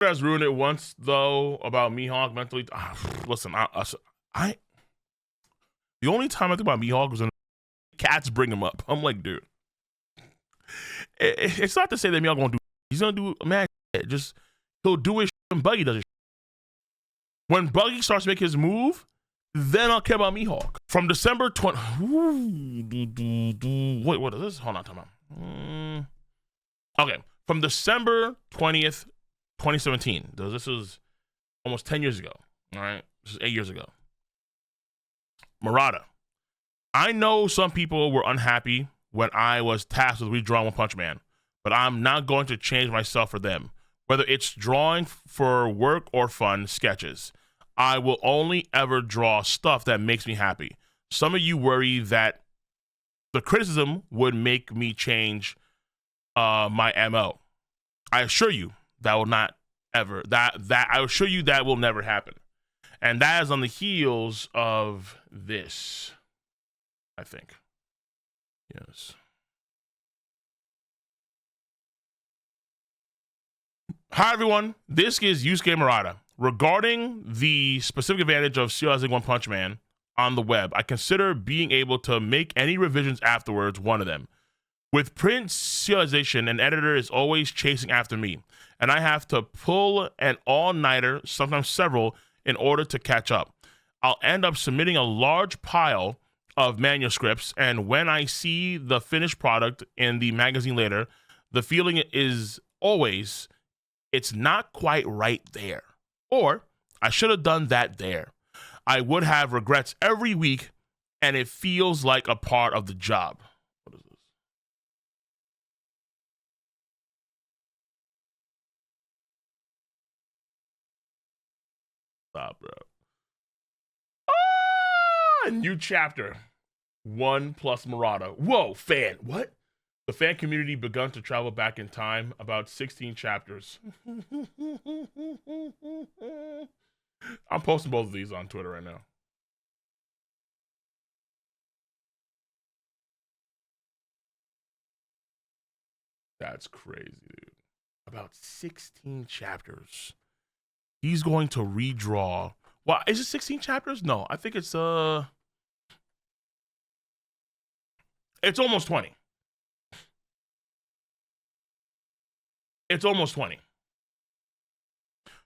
Has ruined it once though about Mihawk mentally. Listen, I the only time I think about Mihawk was when cats bring him up. I'm like, dude, it's not to say that Mihawk won't do. He's gonna do mad shit. Just he'll do his shit when Buggy does his shit. When Buggy starts to make his move, then I'll care about Mihawk. From December 20. Wait, what is this? Hold on, time out. Okay, from December 20th, 2017. This was almost 10 years ago. All right, this is 8 years ago. Murata. I know some people were unhappy when I was tasked with redrawing One Punch Man, but I'm not going to change myself for them. Whether it's drawing for work or fun sketches, I will only ever draw stuff that makes me happy. Some of you worry that the criticism would make me change my MO. I assure you that will not ever, that I assure you that will never happen. And that is on the heels of this, I think. Yes. Hi, everyone. This is Yusuke Murata. Regarding the specific advantage of serializing One Punch Man on the web, I consider being able to make any revisions afterwards one of them. With print serialization, an editor is always chasing after me, and I have to pull an all-nighter, sometimes several, in order to catch up. I'll end up submitting a large pile of manuscripts, and when I see the finished product in the magazine later, the feeling is always, it's not quite right there. Or, I should have done that there. I would have regrets every week, and it feels like a part of the job. What is this? Stop, bro. Ah, new chapter. 1 plus Murata. Whoa, fan. What? The fan community begun to travel back in time. About 16 chapters. I'm posting both of these on Twitter right now. That's crazy, dude. About 16 chapters. He's going to redraw. Well, is it 16 chapters? No, I think it's almost 20. It's almost 20.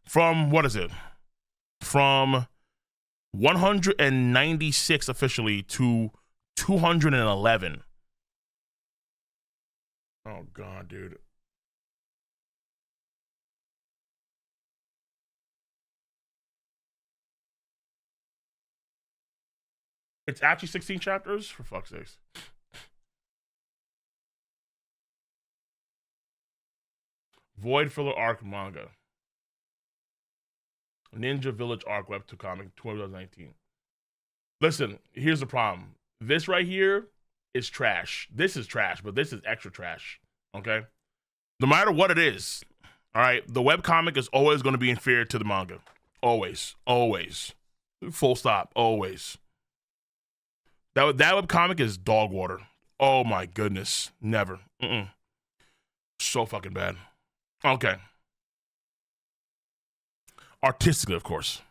From, what is it? From 196 officially to 211. Oh, God, dude. It's actually 16 chapters? For fuck's sakes. Void Filler Arc Manga. Ninja Village Arc Web 2 Comic 2019. Listen, here's the problem. This right here is trash. This is trash, but this is extra trash. Okay? No matter what it is, all right, the webcomic is always going to be inferior to the manga. Always. Always. Full stop. Always. That webcomic is dog water. Oh my goodness. Never. So fucking bad. Okay. Artistically, of course.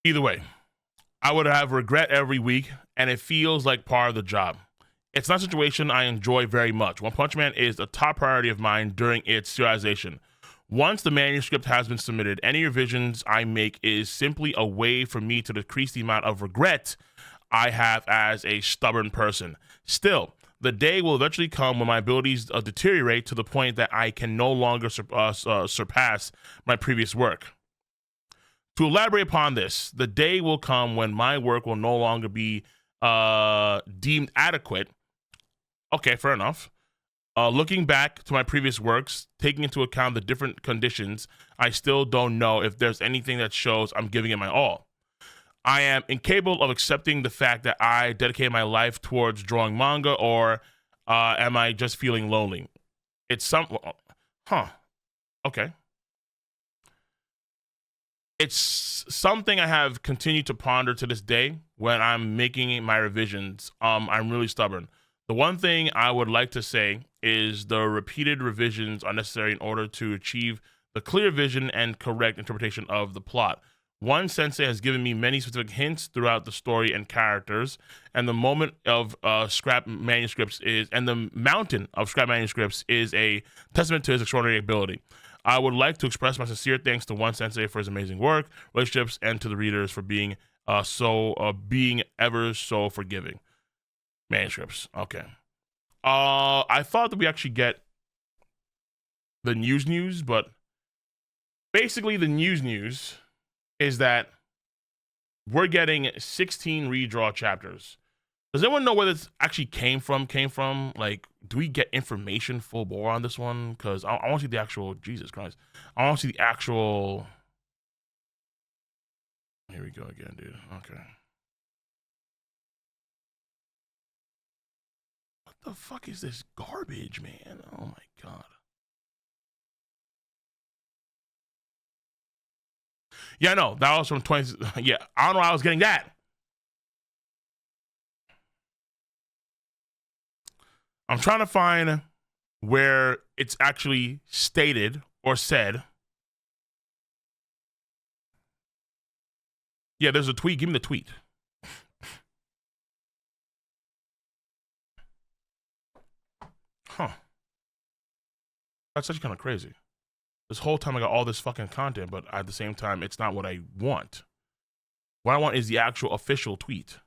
Either way, I would have regret every week, and it feels like part of the job. It's not a situation I enjoy very much. One Punch Man is a top priority of mine during its serialization. Once the manuscript has been submitted, any revisions I make is simply a way for me to decrease the amount of regret I have as a stubborn person. Still, the day will eventually come when my abilities deteriorate to the point that I can no longer surpass my previous work. To elaborate upon this, the day will come when my work will no longer be deemed adequate. Okay, fair enough. Looking back to my previous works, taking into account the different conditions, I still don't know if there's anything that shows I'm giving it my all. I am incapable of accepting the fact that I dedicated my life towards drawing manga, or am I just feeling lonely? It's okay. It's something I have continued to ponder to this day when I'm making my revisions. I'm really stubborn. The one thing I would like to say is the repeated revisions are necessary in order to achieve the clear vision and correct interpretation of the plot. One sensei has given me many specific hints throughout the story and characters, and the moment of scrap manuscripts and the mountain of scrap manuscripts is a testament to his extraordinary ability. I would like to express my sincere thanks to One Sensei for his amazing work, relationships, and to the readers for being being ever so forgiving. Manuscripts. Okay. I thought that we actually get the news, but basically the news is that we're getting 16 redraw chapters. Does anyone know where this actually came from? Like, do we get information full bore on this one? Because I want to see the actual, Jesus Christ. I want to see the actual, here we go again, dude. Okay. What the fuck is this garbage, man? Oh my God. Yeah, no, that was from 20. Yeah, I don't know how I was getting that. I'm trying to find where it's actually stated or said. Yeah, there's a tweet. Give me the tweet. Huh. That's actually kind of crazy. This whole time I got all this fucking content, but at the same time, it's not what I want. What I want is the actual official tweet.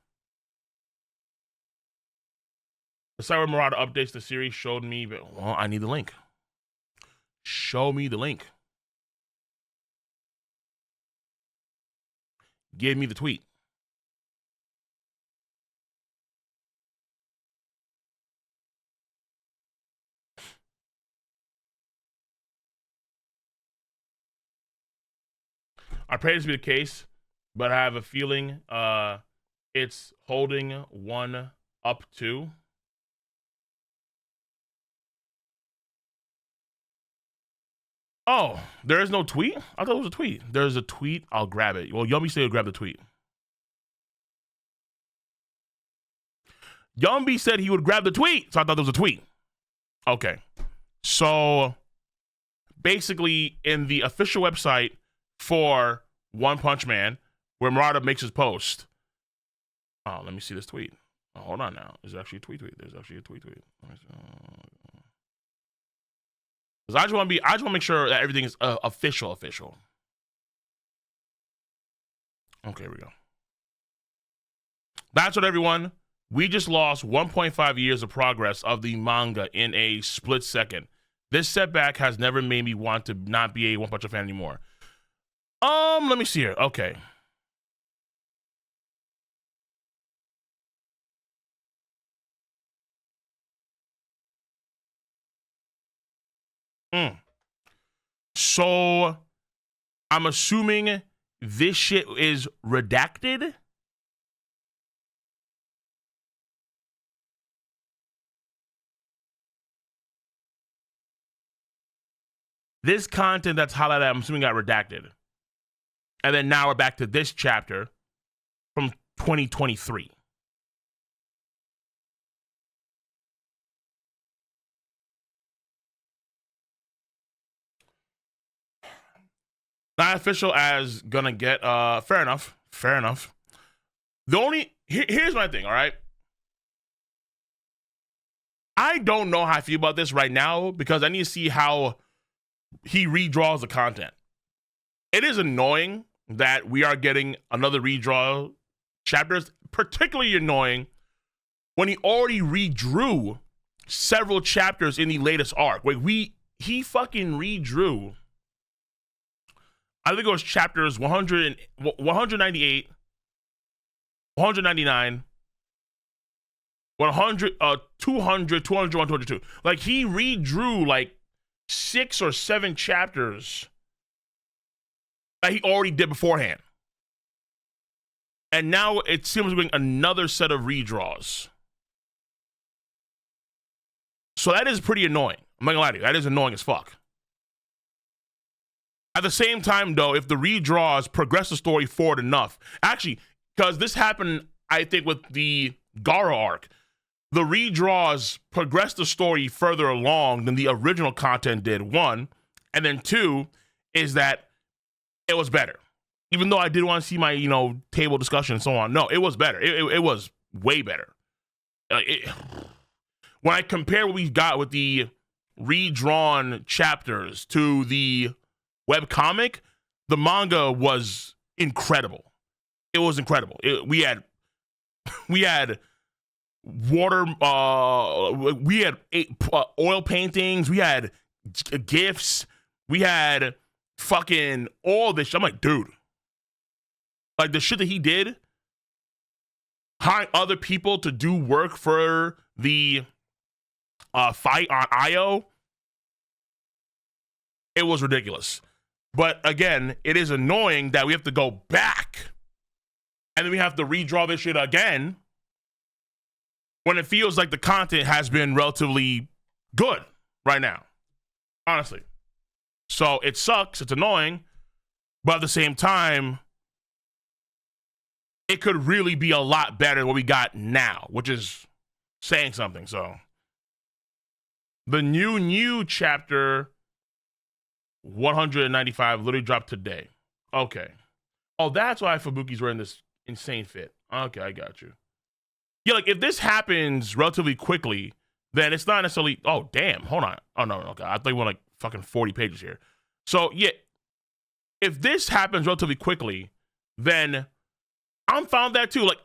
The site where Murata updates the series showed me, but, well, I need the link. Show me the link. Give me the tweet. I pray this to be the case, but I have a feeling it's holding one up to. Oh, there is no tweet? I thought it was a tweet. There's a tweet. I'll grab it. Well, Yummy said he'll grab the tweet. Yumby said he would grab the tweet, so I thought there was a tweet. Okay. So, basically, in the official website for One Punch Man, where Murata makes his post. Oh, let me see this tweet. Oh, hold on now. Is there actually a tweet? There's actually a tweet. Because I just want to make sure that everything is official. Okay, here we go. That's what, everyone. We just lost 1.5 years of progress of the manga in a split second. This setback has never made me want to not be a One Punch Man fan anymore. Let me see here. Okay. So, I'm assuming this shit is redacted. This content that's highlighted, I'm assuming, got redacted. And then now we're back to this chapter from 2023. Not official as gonna get, fair enough. The only, here's my thing, all right? I don't know how I feel about this right now because I need to see how he redraws the content. It is annoying that we are getting another redraw chapters, particularly annoying when he already redrew several chapters in the latest arc. Wait, he fucking redrew, I think it was chapters 100, 198, 199, 100, 200, 201, 202. Like, he redrew like 6 or 7 chapters that he already did beforehand. And now it seems we're doing another set of redraws. So that is pretty annoying. I'm not gonna lie to you. That is annoying as fuck. At the same time, though, if the redraws progress the story forward enough, actually, because this happened, I think, with the Gara arc, the redraws progress the story further along than the original content did, 1, and then 2, is that it was better. Even though I did want to see my, table discussion and so on. No, it was better. It was way better. When I compare what we got with the redrawn chapters to the webcomic, the manga was incredible. It was incredible. We had water, we had oil paintings, we had gifts, we had fucking all this shit. I'm like, dude, like the shit that he did, hiring other people to do work for the fight on IO, it was ridiculous. But again, it is annoying that we have to go back and then we have to redraw this shit again when it feels like the content has been relatively good right now, honestly. So it sucks, it's annoying, but at the same time, it could really be a lot better than what we got now, which is saying something. So the new chapter 195 literally dropped today. Okay. Oh, that's why Fubuki's wearing this insane fit. Okay, I got you. Yeah, like if this happens relatively quickly, then it's not necessarily, oh, damn, hold on. Oh, no, okay. I thought you were like fucking 40 pages here. So, yeah, if this happens relatively quickly, then I'm fine with that too. Like,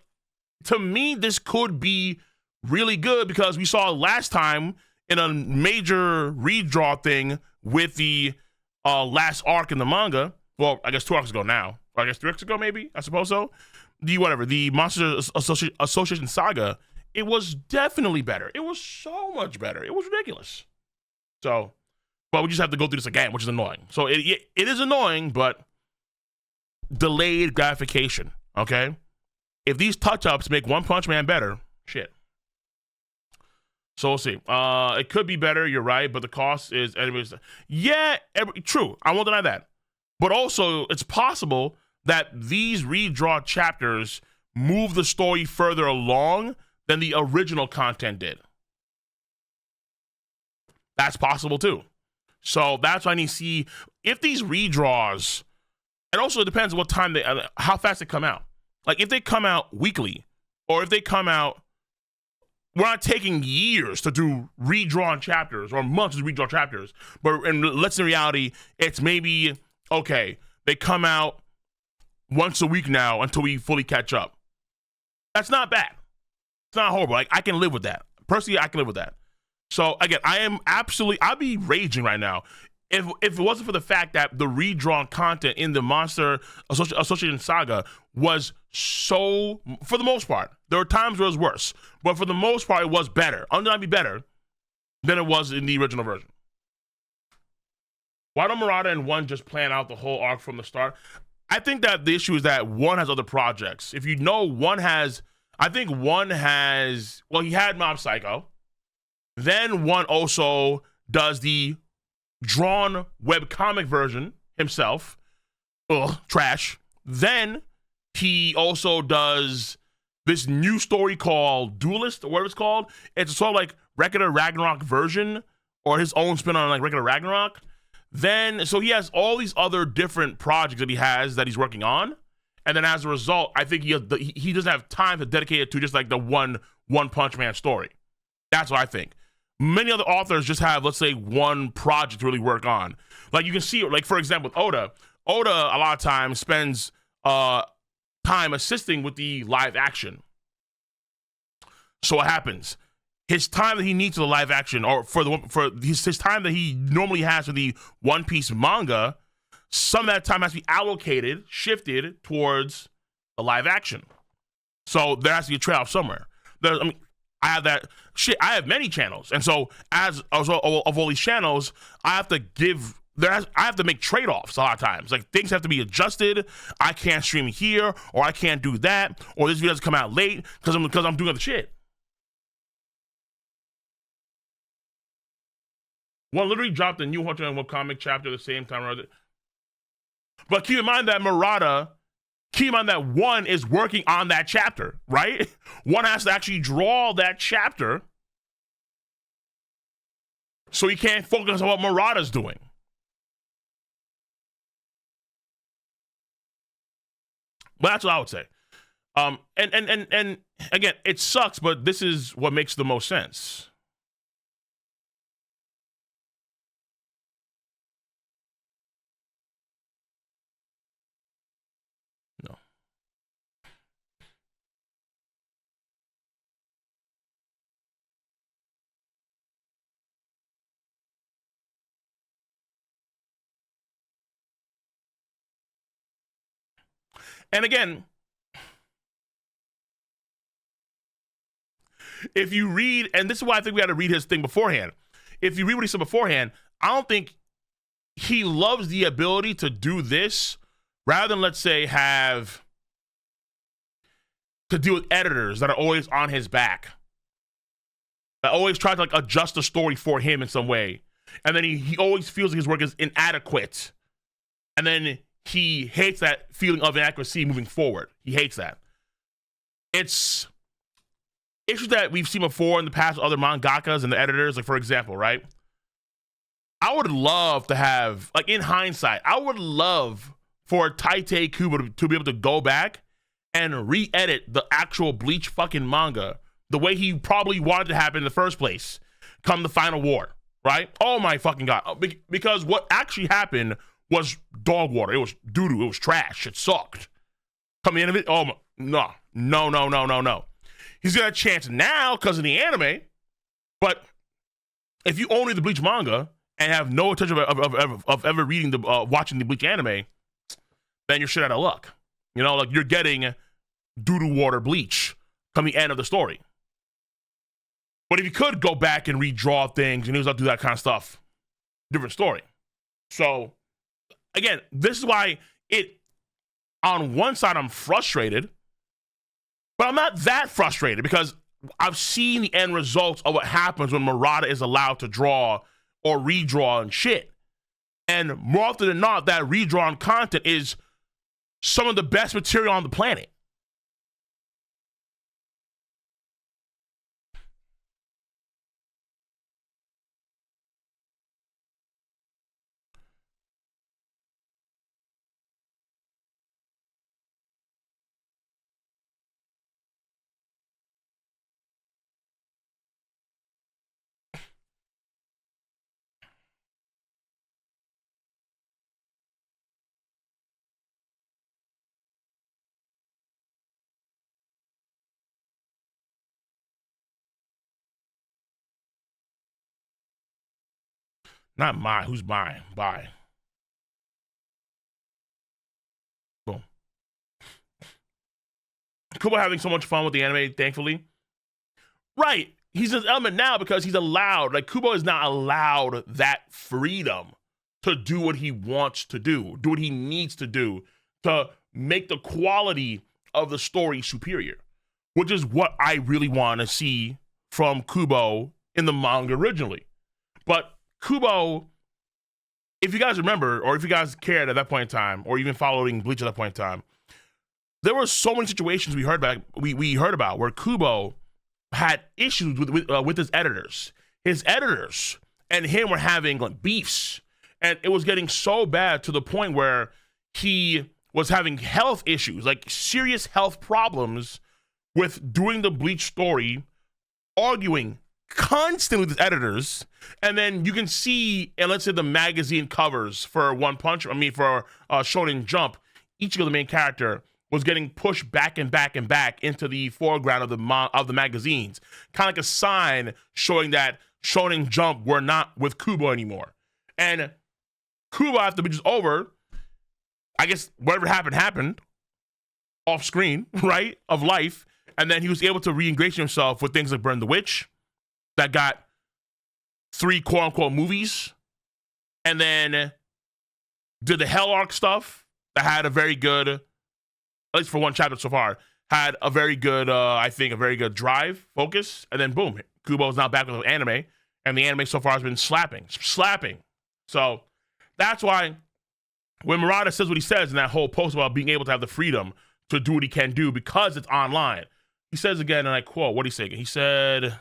to me, this could be really good because we saw last time in a major redraw thing with the last arc in the manga. Well, I guess 2 arcs ago now. Or I guess 3 arcs ago, maybe? I suppose so. The Monster Association Saga, it was definitely better. It was so much better. It was ridiculous. So, but we just have to go through this again, which is annoying. So it is annoying, but delayed gratification, okay? If these touch-ups make One Punch Man better, shit. So we'll see. It could be better, you're right, but the cost is... true. I won't deny that. But also, it's possible that these redraw chapters move the story further along than the original content did. That's possible too. So that's why I need to see if these redraws, and also it depends on what time how fast they come out. Like if they come out weekly, or if they come out, we're not taking years to do redrawn chapters or months to redraw chapters, but let's in reality, it's maybe, okay, they come out once a week now until we fully catch up. That's not bad. It's not horrible. Like I can live with that. Personally, I can live with that. So again, I'd be raging right now if it wasn't for the fact that the redrawn content in the Monster Association Saga was so, for the most part, there were times where it was worse, but for the most part, it was better. Undeniably better than it was in the original version. Why don't Murata and One just plan out the whole arc from the start? I think that the issue is that One has other projects. If you know, One has, well, he had Mob Psycho. Then One also does the drawn webcomic version himself. Ugh, trash. Then he also does this new story called Duelist, or whatever it's called. It's sort of like regular Ragnarok version, or his own spin on like regular Ragnarok. Then, so he has all these other different projects that he has that he's working on. And then as a result, I think he doesn't have time to dedicate it to just like the One Punch Man story. That's what I think. Many other authors just have, let's say, one project to really work on. Like you can see, like for example, with Oda a lot of times spends time assisting with the live action. So what happens? His time that he needs for the live action, or for his time that he normally has for the One Piece manga, some of that time has to be shifted towards the live action. So there has to be a trade-off somewhere. I have that shit. I have many channels, and so as of all these channels, I have to make trade-offs a lot of times. Like things have to be adjusted. I can't stream here, or I can't do that, or this video doesn't come out late because I'm doing other shit. One literally dropped a new 101 comic chapter at the same time. But keep in mind that One is working on that chapter, right? One has to actually draw that chapter, so he can't focus on what Murata's doing. But that's what I would say. And again, it sucks, but this is what makes the most sense. No. And again, if you read, and this is why I think we had to read his thing beforehand. If you read what he said beforehand, I don't think he loves the ability to do this rather than, let's say, have to deal with editors that are always on his back, that always try to like adjust the story for him in some way. And then he always feels like his work is inadequate. And then he hates that feeling of inadequacy moving forward. He hates that. It's issues that we've seen before in the past with other mangakas and the editors. Like, for example, right? I would love to have, like, in hindsight, I would love for Tite Kubo to be able to go back and re-edit the actual Bleach fucking manga the way he probably wanted to happen in the first place come the final war, right? Oh my fucking God. Because what actually happened was dog water. It was doo-doo. It was trash. It sucked. Coming in of it, oh my, no. He's got a chance now because of the anime, but if you only the Bleach manga and have no intention of ever reading the watching the Bleach anime, then you're shit out of luck. You know, like you're getting doo-doo water Bleach come the end of the story. But if you could go back and redraw things and he was able to do that kind of stuff, different story. So again, this is why on one side I'm frustrated, but I'm not that frustrated because I've seen the end results of what happens when Murata is allowed to draw or redraw and shit. And more often than not, that redrawn content is some of the best material on the planet. Not mine. Who's mine? Bye. Boom. Kubo having so much fun with the anime, thankfully. Right. He's an element now because he's allowed. Like, Kubo is not allowed that freedom to do what he wants to do what he needs to do to make the quality of the story superior, which is what I really want to see from Kubo in the manga originally. But Kubo, if you guys remember, or if you guys cared at that point in time, or even following Bleach at that point in time, there were so many situations we heard about where Kubo had issues with his editors. His editors and him were having like beefs, and it was getting so bad to the point where he was having health issues, like serious health problems with doing the Bleach story, arguing constantly with his editors. And then you can see, and let's say the magazine covers for for Shonen Jump, each of the main character was getting pushed back and back and back into the foreground of the magazines, kind of like a sign showing that Shonen Jump were not with Kubo anymore. And Kubo, after the Bleach is over, I guess whatever happened off screen, right, of life, and then he was able to re-ingratiate himself with things like Burn the Witch, that got 3 quote-unquote movies, and then did the Hell Arc stuff that had a very good, at least for one chapter so far, had a very good, I think, a very good drive, focus, and then boom, Kubo's now back with the anime, and the anime so far has been slapping. So that's why when Murata says what he says in that whole post about being able to have the freedom to do what he can do because it's online, he says again, and I quote, what did he say again? He said,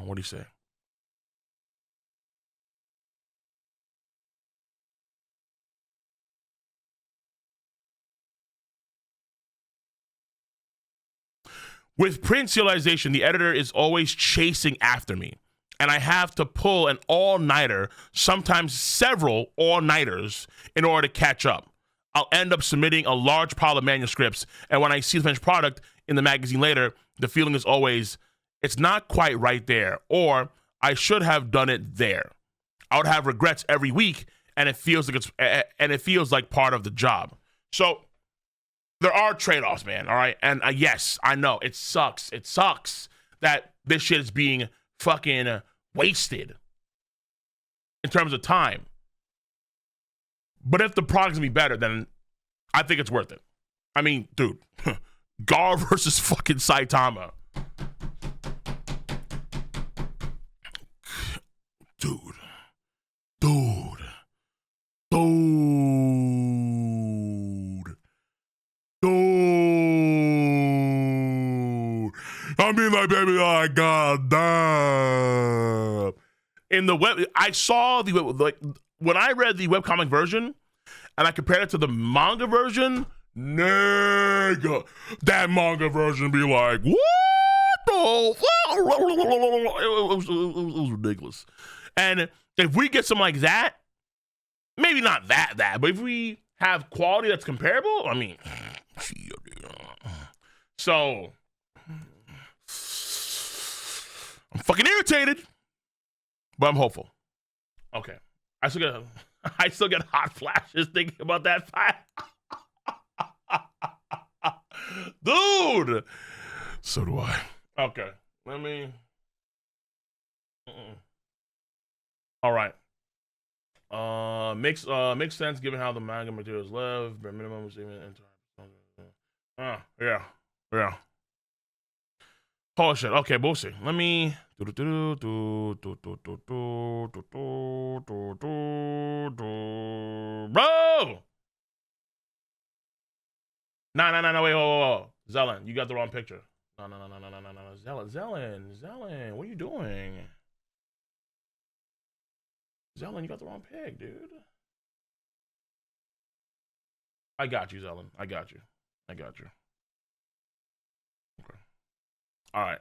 what did he say? With print serialization, the editor is always chasing after me, and I have to pull an all-nighter, sometimes several all-nighters, in order to catch up. I'll end up submitting a large pile of manuscripts, and when I see the finished product in the magazine later, the feeling is always, it's not quite right there, or I should have done it there. I would have regrets every week, and it feels like part of the job. So there are trade-offs, man. All right, and yes, I know it sucks. It sucks that this shit is being fucking wasted in terms of time. But if the product's gonna be better, then I think it's worth it. I mean, dude, Gar versus fucking Saitama. Dude. I mean, like, baby, like, god damn. In the web, I saw the, like, when I read the webcomic version and I compared it to the manga version, nigga, that manga version be like, what the fuck? It was ridiculous. And if we get something like that, maybe not that, but if we have quality that's comparable, I mean, so I'm fucking irritated, but I'm hopeful. Okay, I still get hot flashes thinking about that fact. Dude, so do I. Okay, let me. All right. Makes sense given how the manga materials live. Bare minimum receiving entire. Yeah. Oh shit. Okay, but we'll see. Let me. Bro. No. Wait. Whoa. Zelen, you got the wrong picture. No. Zelen, what are you doing? Zelen, you got the wrong pig, dude. I got you, Zelen. I got you. Okay. All right.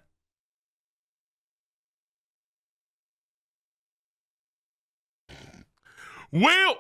Will